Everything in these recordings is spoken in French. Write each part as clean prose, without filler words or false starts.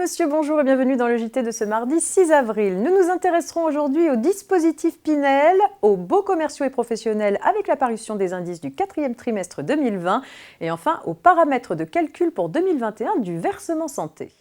messieurs, bonjour et bienvenue dans le JT de ce mardi 6 avril. Nous nous intéresserons aujourd'hui au dispositif Pinel, aux baux commerciaux et professionnels avec l'apparition des indices du quatrième trimestre 2020 et enfin aux paramètres de calcul pour 2021 du versement santé.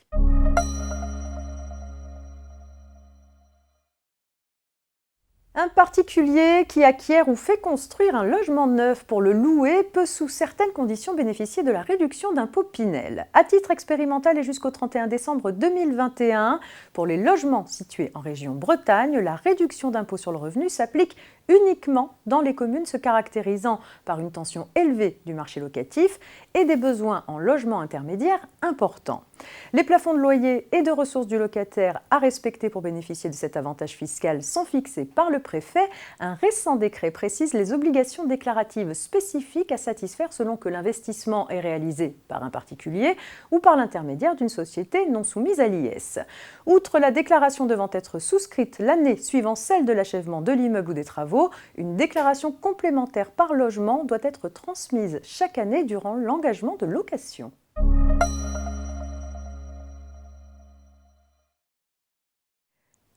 Un particulier qui acquiert ou fait construire un logement neuf pour le louer peut sous certaines conditions bénéficier de la réduction d'impôt Pinel. À titre expérimental et jusqu'au 31 décembre 2021, pour les logements situés en région Bretagne, la réduction d'impôt sur le revenu s'applique uniquement dans les communes se caractérisant par une tension élevée du marché locatif et des besoins en logement intermédiaire importants. Les plafonds de loyer et de ressources du locataire à respecter pour bénéficier de cet avantage fiscal sont fixés par le préfet. Un récent décret précise les obligations déclaratives spécifiques à satisfaire selon que l'investissement est réalisé par un particulier ou par l'intermédiaire d'une société non soumise à l'IS. Outre la déclaration devant être souscrite l'année suivant celle de l'achèvement de l'immeuble ou des travaux, une déclaration complémentaire par logement doit être transmise chaque année durant l'engagement de location.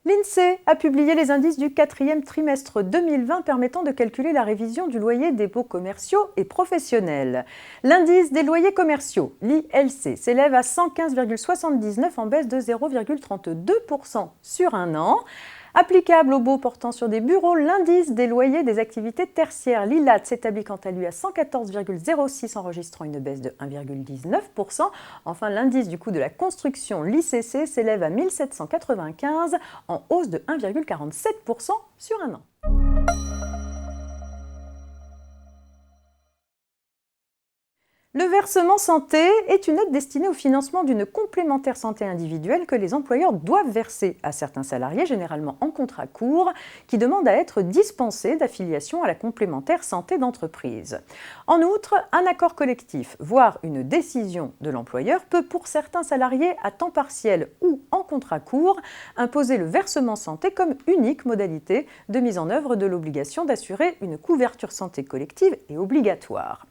L'INSEE a publié les indices du quatrième trimestre 2020 permettant de calculer la révision du loyer des baux commerciaux et professionnels. L'indice des loyers commerciaux, l'ILC, s'élève à 115,79 en baisse de 0,32% sur un an. Applicable aux baux portant sur des bureaux, l'indice des loyers des activités tertiaires, l'ILAT, s'établit quant à lui à 114,06 enregistrant une baisse de 1,19%. Enfin, l'indice du coût de la construction, l'ICC, s'élève à 1795 en hausse de 1,47% sur un an. Le versement santé est une aide destinée au financement d'une complémentaire santé individuelle que les employeurs doivent verser à certains salariés, généralement en contrat court, qui demandent à être dispensés d'affiliation à la complémentaire santé d'entreprise. En outre, un accord collectif, voire une décision de l'employeur, peut pour certains salariés à temps partiel ou en contrat court imposer le versement santé comme unique modalité de mise en œuvre de l'obligation d'assurer une couverture santé collective et obligatoire.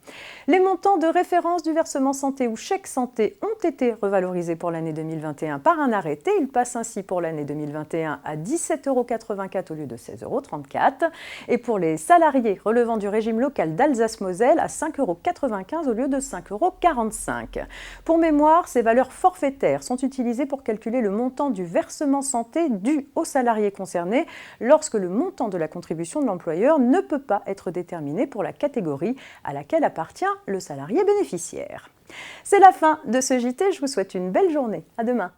Les montants de référence du versement santé ou chèque santé ont été revalorisés pour l'année 2021 par un arrêté. Ils passent ainsi pour l'année 2021 à 17,84 € au lieu de 16,34 € et pour les salariés relevant du régime local d'Alsace-Moselle à 5,95 € au lieu de 5,45 €. Pour mémoire, ces valeurs forfaitaires sont utilisées pour calculer le montant du versement santé dû aux salariés concernés lorsque le montant de la contribution de l'employeur ne peut pas être déterminé pour la catégorie à laquelle appartient le salarié bénéficiaire. C'est la fin de ce JT, je vous souhaite une belle journée. À demain.